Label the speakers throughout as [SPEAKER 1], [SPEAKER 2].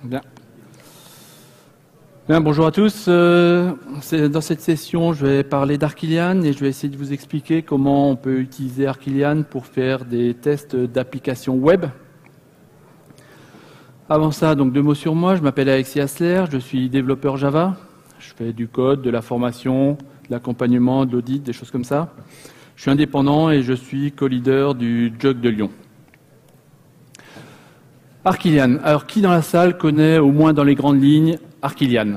[SPEAKER 1] Bien. Bien, bonjour à tous. Dans cette session, je vais parler d'Arkilian et je vais essayer de vous expliquer comment on peut utiliser Arkilian pour faire des tests d'applications web. Avant ça, donc 2 mots sur moi. Je m'appelle Alexis Hassler, je suis développeur Java. Je fais du code, de la formation, de l'accompagnement, de l'audit, des choses comme ça. Je suis indépendant et je suis co-leader du JUG de Lyon. Arkilian. Alors, qui dans la salle connaît au moins dans les grandes lignes Arkilian?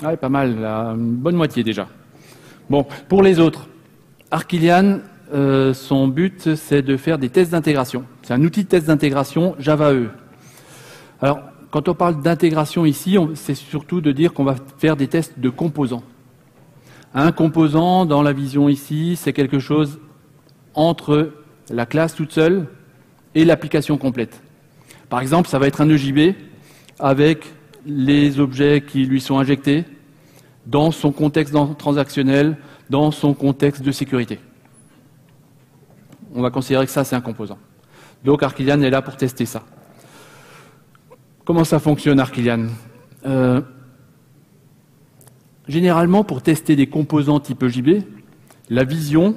[SPEAKER 1] Ouais, pas mal, là, une bonne moitié déjà. Bon, pour les autres, Arkilian, son but, c'est de faire des tests d'intégration. C'est un outil de test d'intégration Java EE. Alors, quand on parle d'intégration ici, c'est surtout de dire qu'on va faire des tests de composants. Un composant, dans la vision ici, c'est quelque chose entre la classe toute seule et l'application complète. Par exemple, ça va être un EJB avec les objets qui lui sont injectés dans son contexte transactionnel, dans son contexte de sécurité. On va considérer que ça, c'est un composant. Donc, Arkilian est là pour tester ça. Comment ça fonctionne, Arkilian? Généralement, pour tester des composants type EJB, la vision,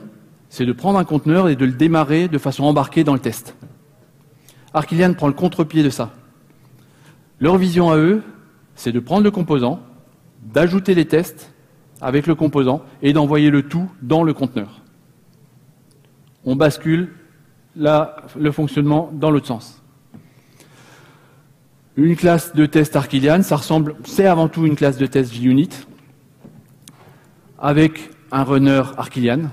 [SPEAKER 1] c'est de prendre un conteneur et de le démarrer de façon embarquée dans le test. Arkilian prend le contre-pied de ça. Leur vision à eux, c'est de prendre le composant, d'ajouter les tests avec le composant et d'envoyer le tout dans le conteneur. On bascule le fonctionnement dans l'autre sens. Une classe de test Arkilian, c'est avant tout une classe de test JUnit avec un runner Arkilian.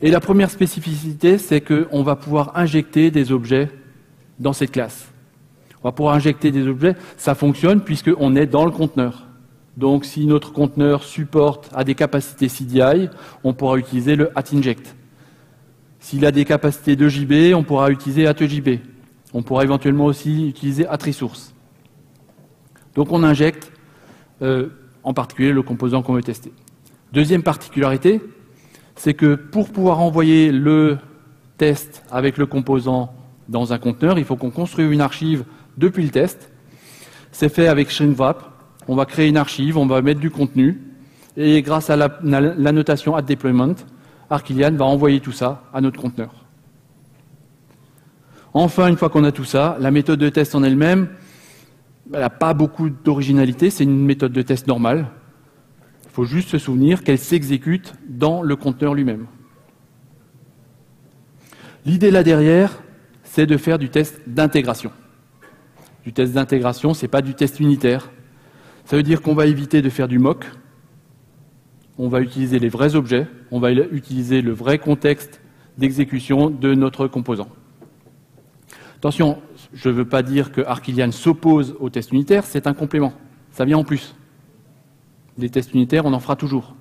[SPEAKER 1] Et la première spécificité, c'est qu'on va pouvoir injecter des objets dans cette classe. On va pouvoir injecter des objets, ça fonctionne puisqu'on est dans le conteneur. Donc si notre conteneur a des capacités CDI, on pourra utiliser le @inject. S'il a des capacités d'EJB, on pourra utiliser @EJB. On pourra éventuellement aussi utiliser @resource. Donc on injecte en particulier le composant qu'on veut tester. Deuxième particularité, c'est que pour pouvoir envoyer le test avec le composant dans un conteneur, il faut qu'on construise une archive depuis le test. C'est fait avec Shrinkwrap. On va créer une archive, on va mettre du contenu, et grâce à la notation @deployment, Arkilian va envoyer tout ça à notre conteneur. Enfin, une fois qu'on a tout ça, la méthode de test en elle-même, elle n'a pas beaucoup d'originalité, c'est une méthode de test normale. Il faut juste se souvenir qu'elle s'exécute dans le conteneur lui-même. L'idée là derrière, c'est de faire du test d'intégration. Du test d'intégration, ce n'est pas du test unitaire. Ça veut dire qu'on va éviter de faire du mock. On va utiliser les vrais objets, on va utiliser le vrai contexte d'exécution de notre composant. Attention, je ne veux pas dire que Arkilian s'oppose au test unitaire, c'est un complément. Ça vient en plus. Des tests unitaires, on en fera toujours.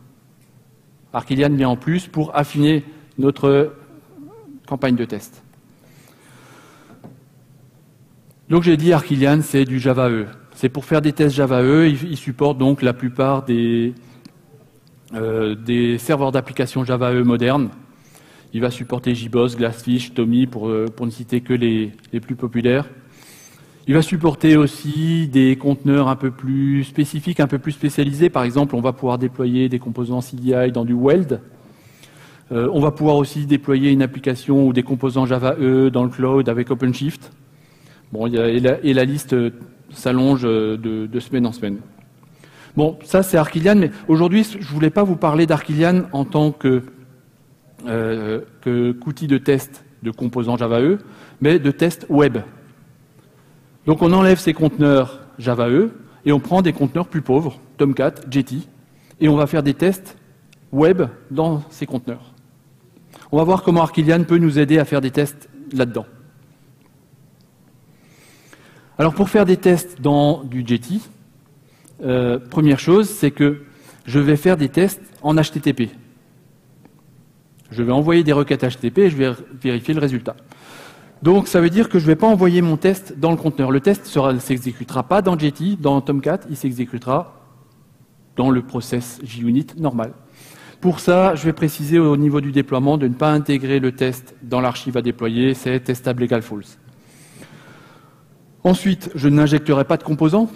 [SPEAKER 1] Arkilian vient en plus pour affiner notre campagne de test. Donc j'ai dit Arkilian, c'est du Java EE. C'est pour faire des tests Java EE, il supporte donc la plupart des serveurs d'application Java EE modernes. Il va supporter JBoss, Glassfish, Tommy, pour ne citer que les plus populaires. Il va supporter aussi des conteneurs un peu plus spécifiques, un peu plus spécialisés. Par exemple, on va pouvoir déployer des composants CDI dans du Weld. On va pouvoir aussi déployer une application ou des composants Java EE dans le cloud avec OpenShift. Bon, et la liste s'allonge de semaine en semaine. Bon, ça c'est Arkilian, mais aujourd'hui, je ne voulais pas vous parler d'Arkilian en tant qu'outil de test de composants Java EE, mais de test web. Donc on enlève ces conteneurs Java EE et on prend des conteneurs plus pauvres, Tomcat, Jetty, et on va faire des tests web dans ces conteneurs. On va voir comment Arkilian peut nous aider à faire des tests là-dedans. Alors pour faire des tests dans du Jetty, première chose, c'est que je vais faire des tests en HTTP. Je vais envoyer des requêtes HTTP et je vais vérifier le résultat. Donc ça veut dire que je ne vais pas envoyer mon test dans le conteneur. Le test ne s'exécutera pas dans Jetty, dans Tomcat, il s'exécutera dans le process JUnit normal. Pour ça, je vais préciser au niveau du déploiement de ne pas intégrer le test dans l'archive à déployer, c'est testable égale false. Ensuite, je n'injecterai pas de composants,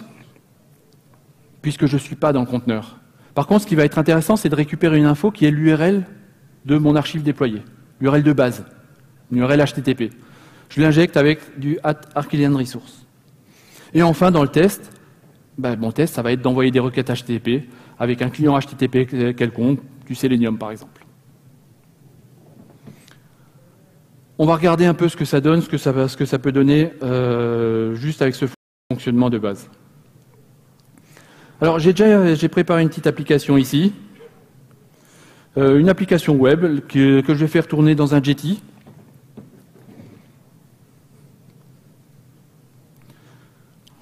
[SPEAKER 1] puisque je ne suis pas dans le conteneur. Par contre, ce qui va être intéressant, c'est de récupérer une info qui est l'URL de mon archive déployée, l'URL de base, une URL HTTP. Je l'injecte avec du @arquilian_resource. Et enfin, dans le test, mon test, ça va être d'envoyer des requêtes HTTP avec un client HTTP quelconque, du Selenium par exemple. On va regarder un peu ce que ça donne, ce que ça peut donner juste avec ce fonctionnement de base. Alors j'ai préparé une petite application ici, une application web que je vais faire tourner dans un Jetty.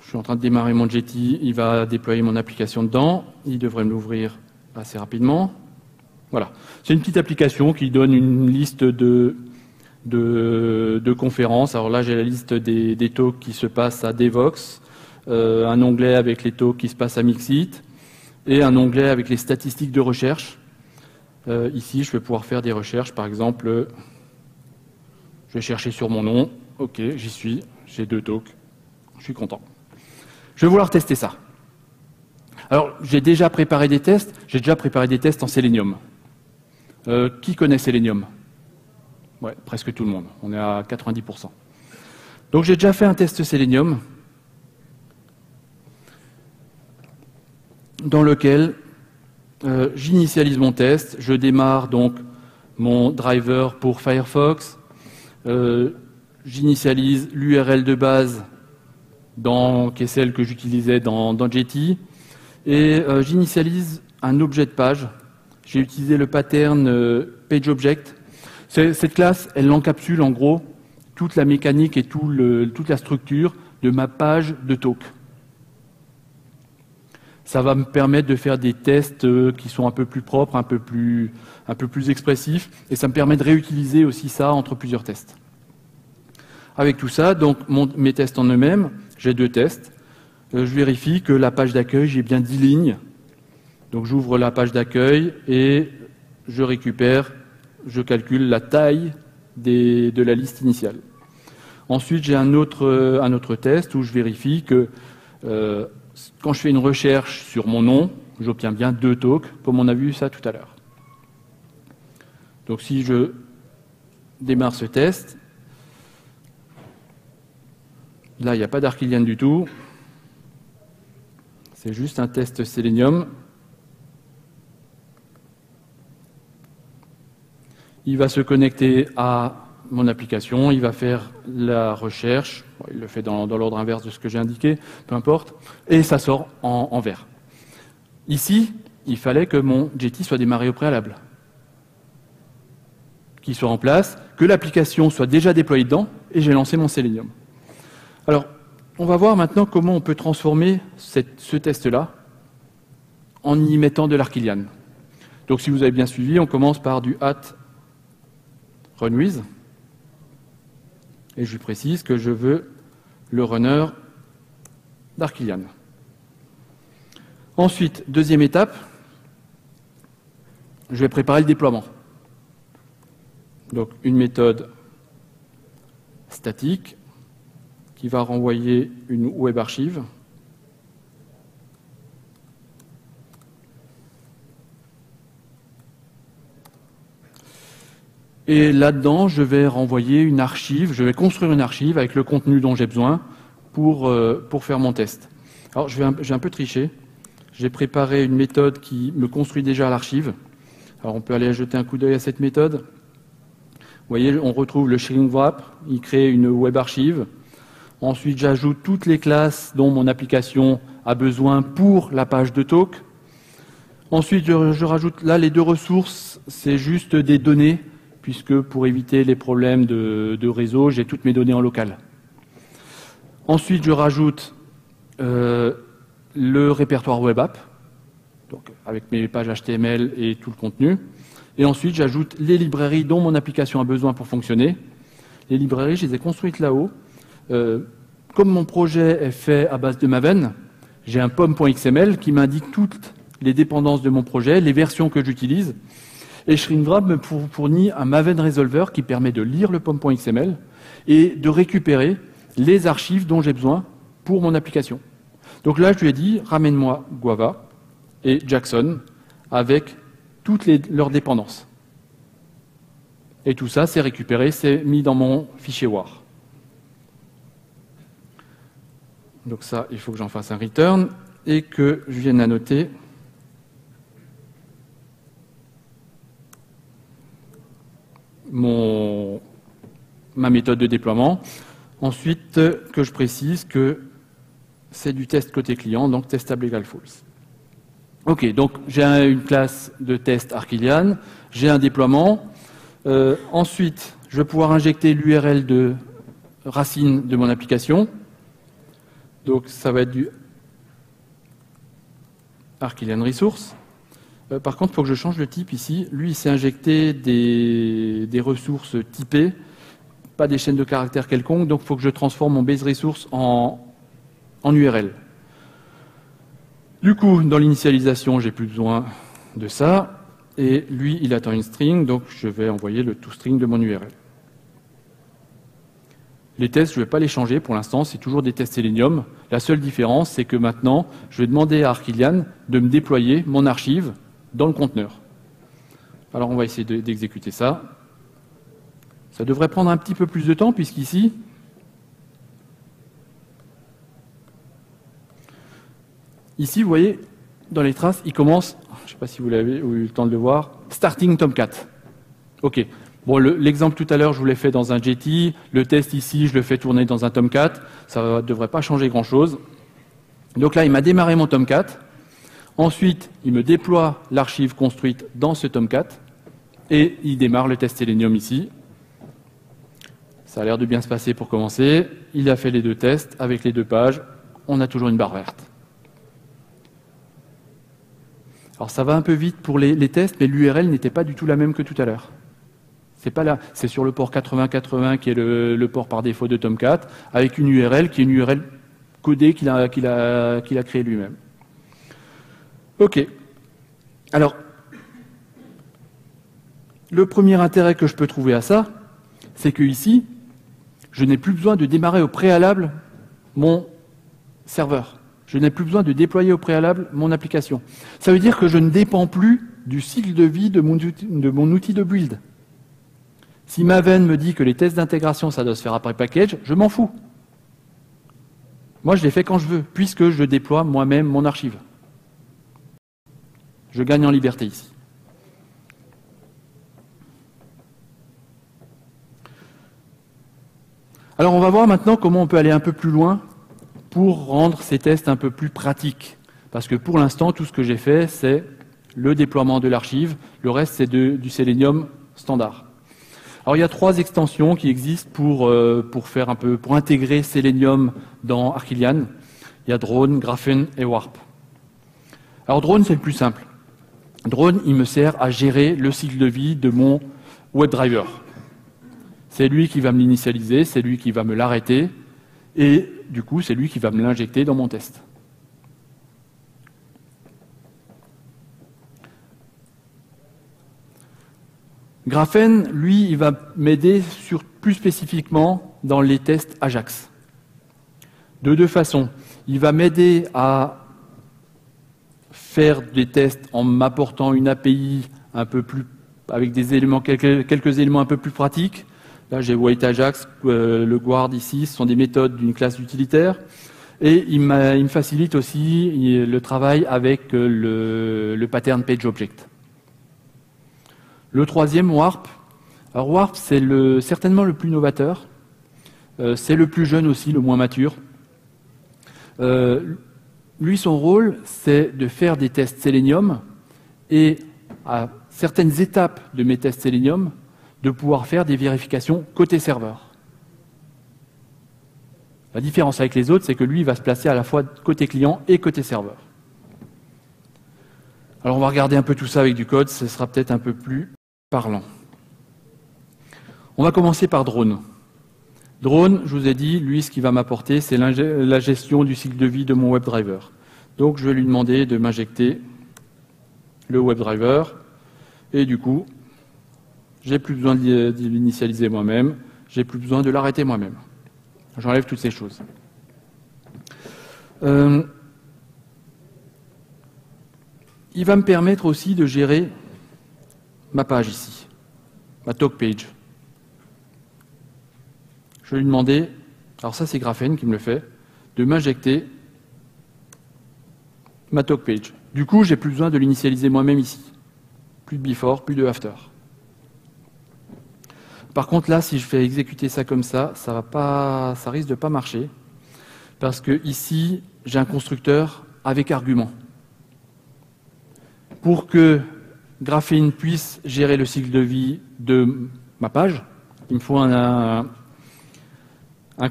[SPEAKER 1] Je suis en train de démarrer mon Jetty, il va déployer mon application dedans, il devrait me l'ouvrir assez rapidement. Voilà, c'est une petite application qui donne une liste de conférences. Alors là, j'ai la liste des talks qui se passent à Devoxx, un onglet avec les talks qui se passent à Mixit et un onglet avec les statistiques de recherche. Ici, je vais pouvoir faire des recherches. Par exemple, je vais chercher sur mon nom. OK, j'y suis, j'ai 2 talks. Je suis content. Je vais vouloir tester ça. Alors, j'ai déjà préparé des tests. J'ai déjà préparé des tests en Selenium. Qui connaît Selenium ? Ouais, presque tout le monde. On est à 90%. Donc, j'ai déjà fait un test Selenium dans lequel j'initialise mon test. Je démarre donc mon driver pour Firefox. J'initialise l'URL de base qui est celle que j'utilisais dans Jetty. Et j'initialise un objet de page. J'ai utilisé le pattern PageObject. Cette classe, elle encapsule en gros toute la mécanique et toute la structure de ma page de talk. Ça va me permettre de faire des tests qui sont un peu plus propres, un peu plus expressifs, et ça me permet de réutiliser aussi ça entre plusieurs tests. Avec tout ça, donc mes tests en eux-mêmes, j'ai 2 tests. Je vérifie que la page d'accueil, j'ai bien 10 lignes. Donc j'ouvre la page d'accueil et je calcule la taille de la liste initiale. Ensuite, j'ai un autre test où je vérifie que quand je fais une recherche sur mon nom, j'obtiens bien 2 talks, comme on a vu ça tout à l'heure. Donc si je démarre ce test, là, il n'y a pas d'Arquilian du tout. C'est juste un test Selenium. Il va se connecter à mon application, il va faire la recherche. Il le fait dans l'ordre inverse de ce que j'ai indiqué, peu importe. Et ça sort en vert. Ici, il fallait que mon Jetty soit démarré au préalable. Qu'il soit en place, que l'application soit déjà déployée dedans, et j'ai lancé mon Selenium. Alors, on va voir maintenant comment on peut transformer ce test-là en y mettant de l'Arquilian. Donc, si vous avez bien suivi, on commence par du @runwith. Et je lui précise que je veux le runner d'Arquilian. Ensuite, deuxième étape, je vais préparer le déploiement. Donc, une méthode statique qui va renvoyer une web archive. Et là-dedans, je vais renvoyer une archive, je vais construire une archive avec le contenu dont j'ai besoin pour faire mon test. Alors, j'ai un peu triché. J'ai préparé une méthode qui me construit déjà l'archive. Alors, on peut aller jeter un coup d'œil à cette méthode. Vous voyez, on retrouve le shrink wrap, il crée une web archive. Ensuite, j'ajoute toutes les classes dont mon application a besoin pour la page de talk. Ensuite, je rajoute là les 2 ressources, c'est juste des données, puisque pour éviter les problèmes de réseau, j'ai toutes mes données en local. Ensuite, je rajoute le répertoire web app, donc avec mes pages HTML et tout le contenu. Et ensuite, j'ajoute les librairies dont mon application a besoin pour fonctionner. Les librairies, je les ai construites là-haut. Comme mon projet est fait à base de Maven, j'ai un pom.xml qui m'indique toutes les dépendances de mon projet, les versions que j'utilise. Et ShrinkWrap me fournit un Maven Resolver qui permet de lire le pom.xml et de récupérer les archives dont j'ai besoin pour mon application. Donc là, je lui ai dit, ramène-moi Guava et Jackson avec toutes leurs dépendances. Et tout ça, c'est récupéré, c'est mis dans mon fichier WAR. Donc ça, il faut que j'en fasse un return et que je vienne annoter ma méthode de déploiement. Ensuite, que je précise que c'est du test côté client, donc testable égale false. Ok, donc j'ai une classe de test Arquillian, j'ai un déploiement. Ensuite, je vais pouvoir injecter l'URL de racine de mon application. Donc ça va être du Arquillian Resource. Par contre, il faut que je change le type ici. Lui, il s'est injecté des ressources typées, pas des chaînes de caractères quelconques, donc il faut que je transforme mon base resource en URL. Du coup, dans l'initialisation, j'ai plus besoin de ça, et lui, il attend une string, donc je vais envoyer le toString de mon URL. Les tests, je ne vais pas les changer pour l'instant, c'est toujours des tests Selenium. La seule différence, c'est que maintenant, je vais demander à Arquillian de me déployer mon archive dans le conteneur. Alors on va essayer d'exécuter ça. Ça devrait prendre un petit peu plus de temps, puisqu'ici, ici, vous voyez, dans les traces, il commence, je ne sais pas si vous l'avez eu le temps de le voir, starting Tomcat. OK. Bon, l'exemple tout à l'heure, je vous l'ai fait dans un Jetty. Le test ici, je le fais tourner dans un Tomcat. Ça ne devrait pas changer grand-chose. Donc là, il m'a démarré mon Tomcat. Ensuite, il me déploie l'archive construite dans ce Tomcat. Et il démarre le test Selenium ici. Ça a l'air de bien se passer pour commencer. Il a fait les deux tests avec les deux pages. On a toujours une barre verte. Alors ça va un peu vite pour les tests, mais l'URL n'était pas du tout la même que tout à l'heure. C'est pas là, c'est sur le port 8080 qui est le port par défaut de Tomcat, avec une URL qui est une URL codée qu'il a créée lui-même. Ok. Alors, le premier intérêt que je peux trouver à ça, c'est que ici, je n'ai plus besoin de démarrer au préalable mon serveur. Je n'ai plus besoin de déployer au préalable mon application. Ça veut dire que je ne dépends plus du cycle de vie de mon outil de build. Si Maven me dit que les tests d'intégration, ça doit se faire après package, je m'en fous. Moi, je les fais quand je veux, puisque je déploie moi-même mon archive. Je gagne en liberté ici. Alors, on va voir maintenant comment on peut aller un peu plus loin pour rendre ces tests un peu plus pratiques. Parce que pour l'instant, tout ce que j'ai fait, c'est le déploiement de l'archive. Le reste, c'est du Selenium standard. Alors, il y a 3 extensions qui existent pour intégrer Selenium dans Arquillian. Il y a Drone, Graphen et Warp. Alors, Drone, c'est le plus simple. Drone, il me sert à gérer le cycle de vie de mon WebDriver. C'est lui qui va me l'initialiser, c'est lui qui va me l'arrêter, et du coup, c'est lui qui va me l'injecter dans mon test. Graphen, lui, il va m'aider plus spécifiquement dans les tests Ajax. De 2 façons. Il va m'aider à faire des tests en m'apportant une API un peu plus, avec des éléments, quelques éléments un peu plus pratiques. Là, j'ai Wait Ajax, le guard ici, ce sont des méthodes d'une classe utilitaire. Et il me facilite aussi le travail avec le pattern PageObject. Le troisième, Warp. Alors Warp, c'est certainement le plus novateur. C'est le plus jeune aussi, le moins mature. Lui, son rôle, c'est de faire des tests Selenium et à certaines étapes de mes tests Selenium, de pouvoir faire des vérifications côté serveur. La différence avec les autres, c'est que lui, il va se placer à la fois côté client et côté serveur. Alors on va regarder un peu tout ça avec du code, ce sera peut-être un peu plus parlant. On va commencer par Drone. Drone, je vous ai dit, lui, ce qu'il va m'apporter, c'est la gestion du cycle de vie de mon WebDriver. Donc je vais lui demander de m'injecter le WebDriver, et du coup, j'ai plus besoin de l'initialiser moi-même, j'ai plus besoin de l'arrêter moi-même. J'enlève toutes ces choses. Il va me permettre aussi de gérer ma page ici, ma talk page. Je vais lui demander, alors ça c'est Graphene qui me le fait, de m'injecter ma talk page. Du coup, j'ai plus besoin de l'initialiser moi-même ici. Plus de before, plus de after. Par contre, là, si je fais exécuter ça comme ça risque de pas marcher. Parce que ici, j'ai un constructeur avec argument. Pour que Graphene puisse gérer le cycle de vie de ma page, il me faut un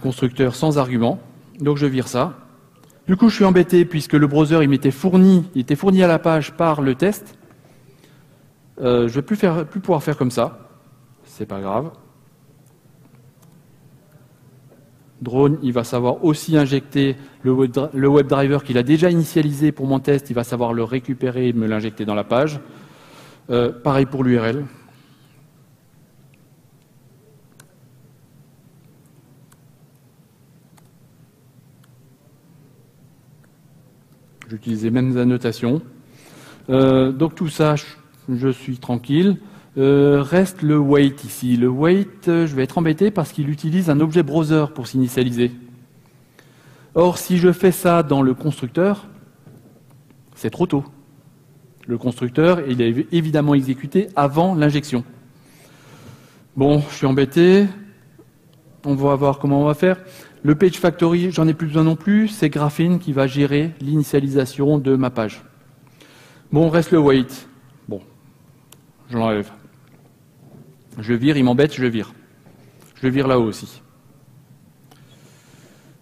[SPEAKER 1] constructeur sans argument. Donc je vire ça. Du coup, je suis embêté puisque le browser il était fourni à la page par le test. Je ne vais plus pouvoir faire comme ça. C'est pas grave. Drone, il va savoir aussi injecter le WebDriver qu'il a déjà initialisé pour mon test. Il va savoir le récupérer et me l'injecter dans la page. Pareil pour l'URL. J'utilise les mêmes annotations. Donc tout ça, je suis tranquille. Reste le wait ici. Le wait, je vais être embêté parce qu'il utilise un objet browser pour s'initialiser. Or, si je fais ça dans le constructeur, c'est trop tôt. Le constructeur, il est évidemment exécuté avant l'injection. Bon, je suis embêté. On va voir comment on va faire. Le Page Factory, j'en ai plus besoin non plus. C'est Graphene qui va gérer l'initialisation de ma page. Bon, reste le wait. Bon, je l'enlève. Je vire, il m'embête, je le vire. Je le vire là-haut aussi.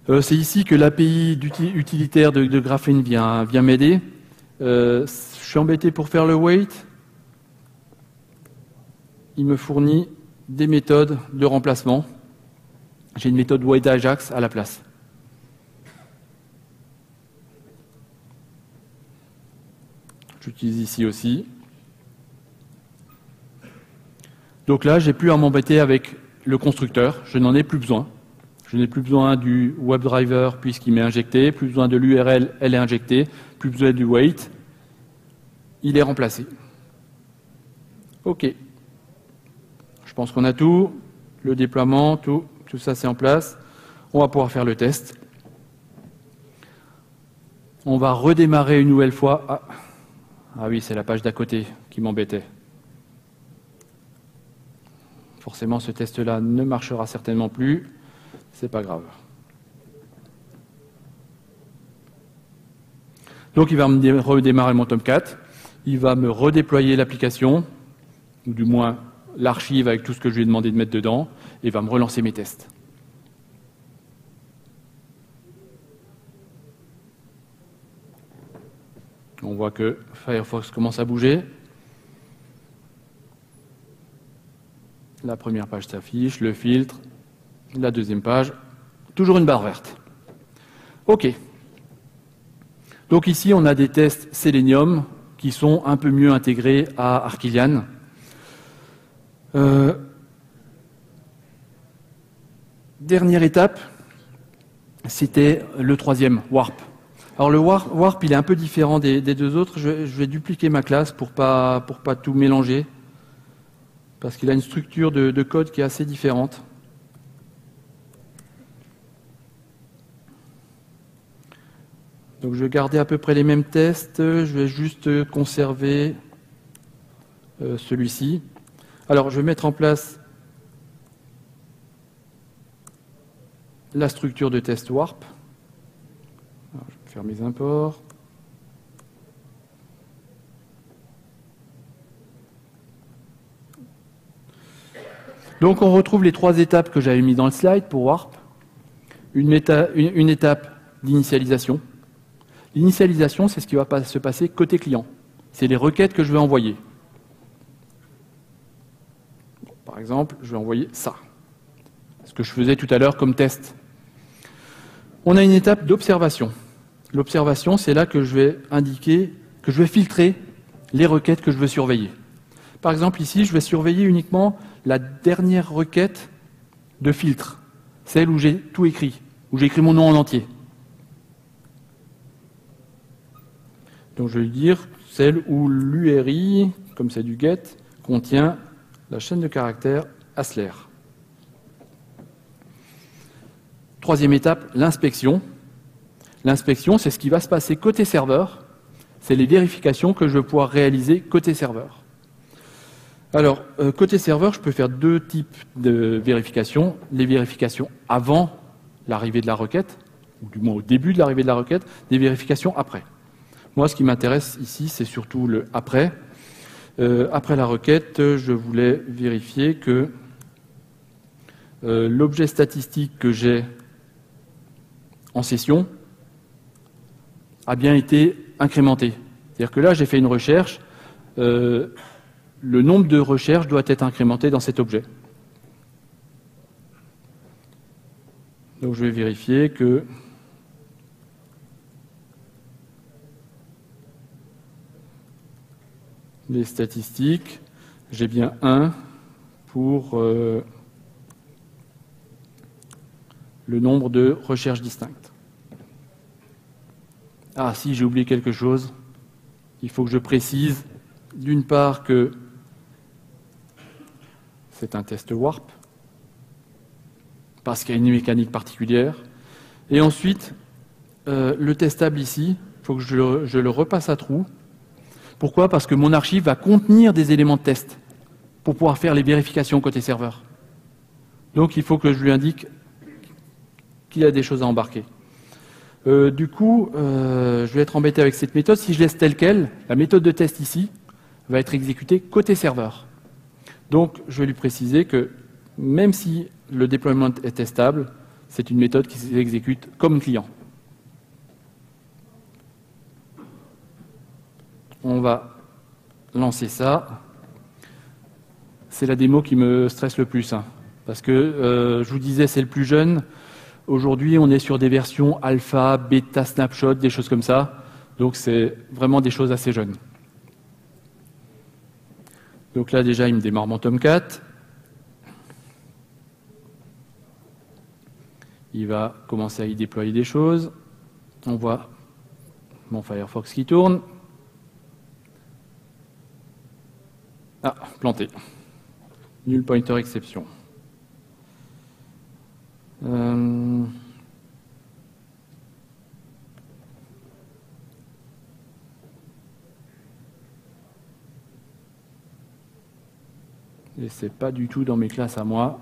[SPEAKER 1] C'est ici que l'API utilitaire de Graphene vient m'aider. Je suis embêté pour faire le wait. Il me fournit des méthodes de remplacement. J'ai une méthode wait Ajax à la place. J'utilise ici aussi. Donc là, j'ai plus à m'embêter avec le constructeur. Je n'en ai plus besoin. Je n'ai plus besoin du WebDriver puisqu'il m'est injecté, plus besoin de l'URL, elle est injectée, plus besoin du wait. Il est remplacé. OK. Je pense qu'on a tout. Le déploiement, tout ça c'est en place. On va pouvoir faire le test. On va redémarrer une nouvelle fois. Ah oui, c'est la page d'à côté qui m'embêtait. Forcément, ce test-là ne marchera certainement plus. C'est pas grave. Donc, il va me redémarrer mon Tomcat. Il va me redéployer l'application, ou du moins l'archive avec tout ce que je lui ai demandé de mettre dedans, et va me relancer mes tests. On voit que Firefox commence à bouger. La première page s'affiche, le filtre, la deuxième page, toujours une barre verte. OK. Donc ici, on a des tests Selenium qui sont un peu mieux intégrés à Arquillian. Dernière étape, c'était le troisième, Warp. Alors le Warp, il est un peu différent des deux autres. Je vais dupliquer ma classe pour pas tout mélanger, parce qu'il a une structure de code qui est assez différente. Donc je vais garder à peu près les mêmes tests, je vais juste conserver celui-ci. Alors je vais mettre en place la structure de test Warp. Alors, je vais faire mes imports. Donc on retrouve les trois étapes que j'avais mis dans le slide pour Warp. Une étape d'initialisation. L'initialisation, c'est ce qui va se passer côté client. C'est les requêtes que je vais envoyer. Par exemple, je vais envoyer ça. Ce que je faisais tout à l'heure comme test. On a une étape d'observation. L'observation, c'est là que je vais indiquer, que je vais filtrer les requêtes que je veux surveiller. Par exemple, ici, je vais surveiller uniquement la dernière requête de filtre, celle où j'ai tout écrit, où j'ai écrit mon nom en entier. Donc je vais lui dire celle où l'URI, comme c'est du get, contient la chaîne de caractères Hassler. Troisième étape, l'inspection. L'inspection, c'est ce qui va se passer côté serveur. C'est les vérifications que je vais pouvoir réaliser côté serveur. Alors, côté serveur, je peux faire deux types de vérifications. Les vérifications avant l'arrivée de la requête, ou du moins au début de l'arrivée de la requête, des vérifications après. Moi, ce qui m'intéresse ici, c'est surtout le après. Après la requête, je voulais vérifier que l'objet statistique que j'ai en session a bien été incrémenté. C'est-à-dire que là, j'ai fait une recherche, le nombre de recherches doit être incrémenté dans cet objet. Donc je vais vérifier que les statistiques, j'ai bien 1 pour le nombre de recherches distinctes. Ah, si, j'ai oublié quelque chose. Il faut que je précise, d'une part, que c'est un test warp, parce qu'il y a une mécanique particulière. Et ensuite, le testable ici, il faut que je le repasse à trous. Pourquoi? Parce que mon archive va contenir des éléments de test pour pouvoir faire les vérifications côté serveur. Donc, il faut que je lui indique qu'il y a des choses à embarquer. Du coup, je vais être embêté avec cette méthode. Si je laisse telle quelle, la méthode de test ici va être exécutée côté serveur. Donc, je vais lui préciser que même si le déploiement est testable, c'est une méthode qui s'exécute comme client. On va lancer ça. C'est la démo qui me stresse le plus, hein, parce que je vous disais, c'est le plus jeune. Aujourd'hui, on est sur des versions alpha, bêta, snapshot, des choses comme ça. Donc, c'est vraiment des choses assez jeunes. Donc là, déjà, il me démarre mon Tomcat. Il va commencer à y déployer des choses. On voit mon Firefox qui tourne. Ah, planté. Null pointer exception. Et c'est pas du tout dans mes classes à moi.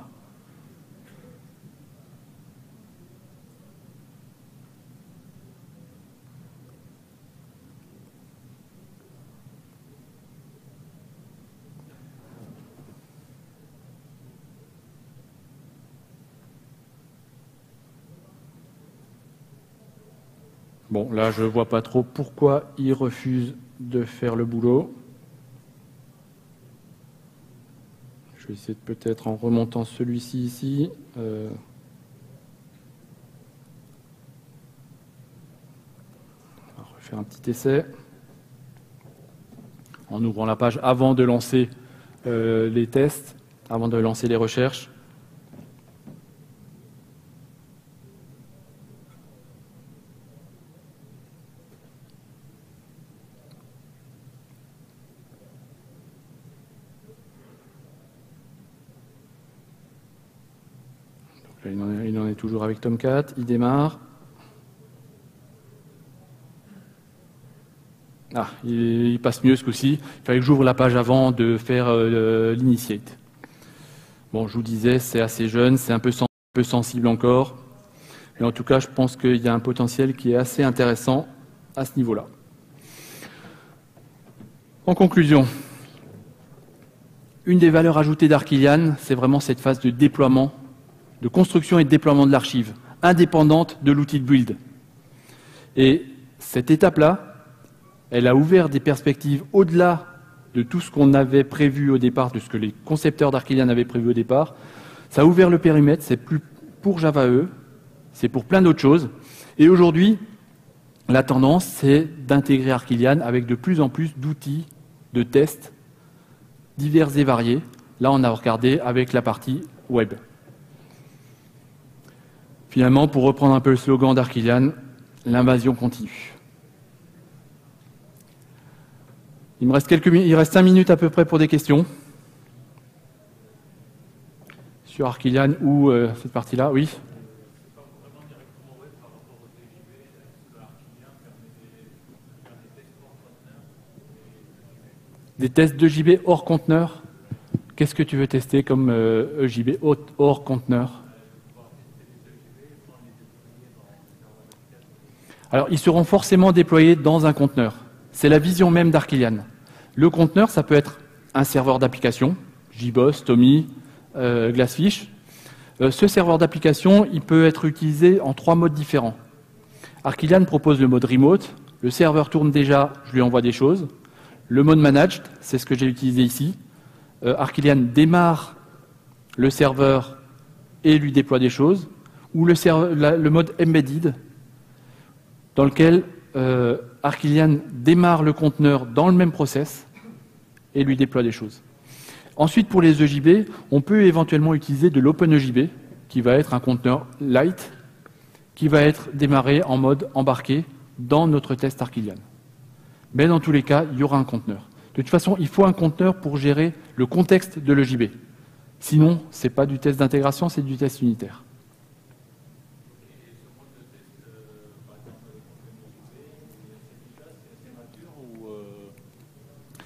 [SPEAKER 1] Bon, là, je ne vois pas trop pourquoi il refuse de faire le boulot. Je vais essayer de peut-être en remontant celui-ci ici. On va refaire un petit essai. En ouvrant la page avant de lancer les tests, avant de lancer les recherches. Là, il en est toujours avec Tomcat, il démarre. Ah, il passe mieux ce coup-ci. Il fallait que j'ouvre la page avant de faire l'initiate. Bon, je vous disais, c'est assez jeune, c'est un peu sensible encore. Mais en tout cas, je pense qu'il y a un potentiel qui est assez intéressant à ce niveau-là. En conclusion, une des valeurs ajoutées d'Arquillian, c'est vraiment cette phase de déploiement, de construction et de déploiement de l'archive, indépendante de l'outil de build. Et cette étape-là, elle a ouvert des perspectives au-delà de tout ce qu'on avait prévu au départ, de ce que les concepteurs d'Arquillian avaient prévu au départ. Ça a ouvert le périmètre, c'est plus pour Java EE, c'est pour plein d'autres choses. Et aujourd'hui, la tendance, c'est d'intégrer Arquillian avec de plus en plus d'outils de tests divers et variés. Là, on a regardé avec la partie web. Finalement, pour reprendre un peu le slogan d'Arquillian, l'invasion continue. Il reste 5 minutes à peu près pour des questions. Sur Arquilian ou cette partie-là, oui. Des tests d'EJB hors conteneur. Qu'est-ce que tu veux tester comme EJB hors conteneur? Alors, ils seront forcément déployés dans un conteneur. C'est la vision même d'Arquilian. Le conteneur, ça peut être un serveur d'application, JBoss, Tommy, Glassfish. Ce serveur d'application, il peut être utilisé en 3 modes différents. Arquilian propose le mode remote. Le serveur tourne déjà, je lui envoie des choses. Le mode managed, c'est ce que j'ai utilisé ici. Arquilian démarre le serveur et lui déploie des choses. Ou le mode embedded, dans lequel Arquilian démarre le conteneur dans le même process et lui déploie des choses. Ensuite, pour les EJB, on peut éventuellement utiliser de l'OpenEJB, qui va être un conteneur light, qui va être démarré en mode embarqué dans notre test Arquilian. Mais dans tous les cas, il y aura un conteneur. De toute façon, il faut un conteneur pour gérer le contexte de l'EJB. Sinon, ce n'est pas du test d'intégration, c'est du test unitaire.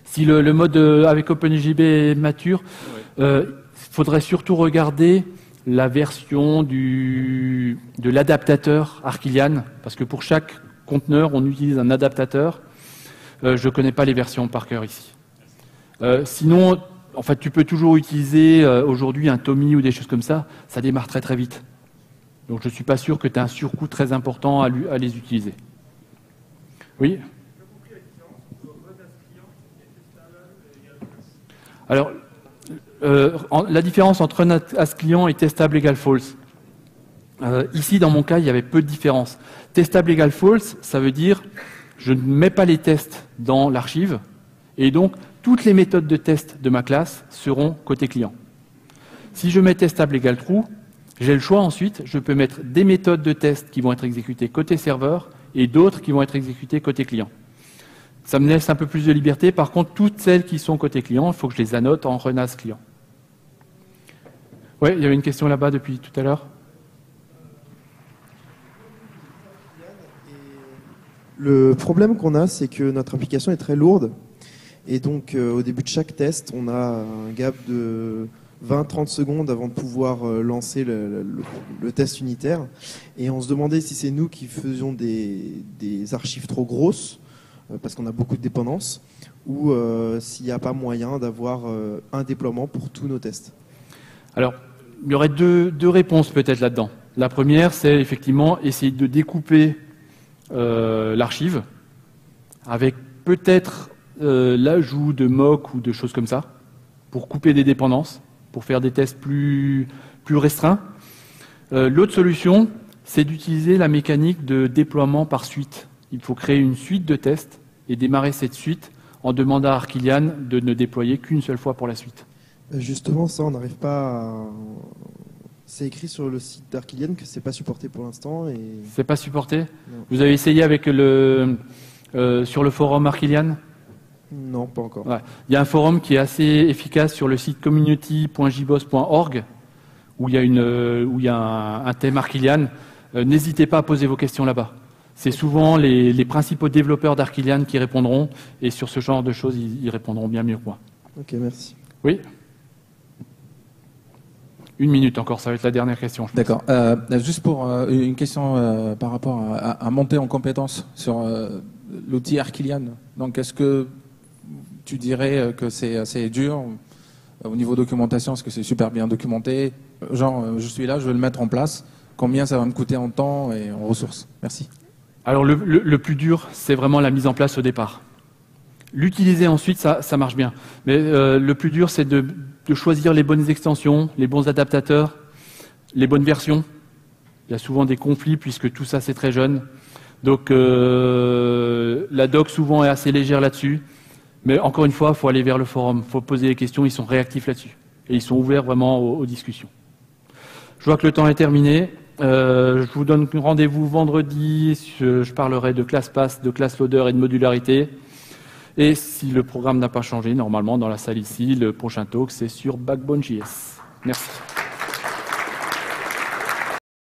[SPEAKER 1] Si le mode avec OpenJB est mature, il faudrait surtout regarder la version de l'adaptateur Arquilian, parce que pour chaque conteneur, on utilise un adaptateur. Je ne connais pas les versions par cœur ici. Sinon, en fait, tu peux toujours utiliser aujourd'hui un Tommy ou des choses comme ça. Ça démarre très très vite. Donc je ne suis pas sûr que tu aies un surcoût très important à les utiliser. Oui ? Alors, la différence entre run as client et testable égale false. Ici, dans mon cas, il y avait peu de différence. Testable égale false, ça veut dire je ne mets pas les tests dans l'archive et donc toutes les méthodes de test de ma classe seront côté client. Si je mets testable égale true, j'ai le choix ensuite, je peux mettre des méthodes de test qui vont être exécutées côté serveur et d'autres qui vont être exécutées côté client. Ça me laisse un peu plus de liberté. Par contre, toutes celles qui sont côté client, il faut que je les annote en run as client. Oui, il y avait une question là-bas depuis tout à l'heure.
[SPEAKER 2] Le problème qu'on a, c'est que notre application est très lourde. Et donc, au début de chaque test, on a un gap de 20-30 secondes avant de pouvoir lancer le test unitaire. Et on se demandait si c'est nous qui faisions des archives trop grosses, parce qu'on a beaucoup de dépendances, ou s'il n'y a pas moyen d'avoir un déploiement pour tous nos tests.
[SPEAKER 1] Alors, il y aurait deux réponses peut-être là-dedans. La première, c'est effectivement essayer de découper l'archive avec peut-être l'ajout de mock ou de choses comme ça pour couper des dépendances, pour faire des tests plus restreints. L'autre solution, c'est d'utiliser la mécanique de déploiement par suite. Il faut créer une suite de tests et démarrer cette suite en demandant à Arquilian de ne déployer qu'une seule fois pour la suite.
[SPEAKER 2] Justement, ça, on n'arrive pas à... C'est écrit sur le site d'Arquilian que c'est pas supporté pour l'instant. Et...
[SPEAKER 1] C'est pas supporté?
[SPEAKER 2] Non.
[SPEAKER 1] Vous avez essayé avec sur le forum Arquilian?
[SPEAKER 2] Non, pas encore.
[SPEAKER 1] Ouais. Il y a un forum qui est assez efficace sur le site community.jboss.org où il y a un thème Arquilian. N'hésitez pas à poser vos questions là-bas. C'est souvent les principaux développeurs d'Arquilian qui répondront, et sur ce genre de choses, ils répondront bien mieux que moi.
[SPEAKER 2] Ok, merci.
[SPEAKER 1] Oui ? 1 minute encore, ça va être la dernière question.
[SPEAKER 3] D'accord. Juste pour une question par rapport à monter en compétence sur l'outil Arquilian. Donc, est-ce que tu dirais que c'est assez dur au niveau documentation? Est-ce que c'est super bien documenté? Genre, je suis là, je vais le mettre en place. Combien ça va me coûter en temps et en ressources? Merci.
[SPEAKER 1] Alors, le plus dur, c'est vraiment la mise en place au départ. L'utiliser ensuite, ça marche bien. Mais le plus dur, c'est de choisir les bonnes extensions, les bons adaptateurs, les bonnes versions. Il y a souvent des conflits puisque tout ça, c'est très jeune. Donc, la doc, souvent, est assez légère là-dessus. Mais encore une fois, il faut aller vers le forum. Il faut poser des questions. Ils sont réactifs là-dessus. Et ils sont ouverts vraiment aux discussions. Je vois que le temps est terminé. Je vous donne rendez-vous vendredi. Je parlerai de ClassPass, de ClassLoader et de modularité. Et si le programme n'a pas changé, normalement, dans la salle ici, le prochain talk, c'est sur Backbone.js. Merci.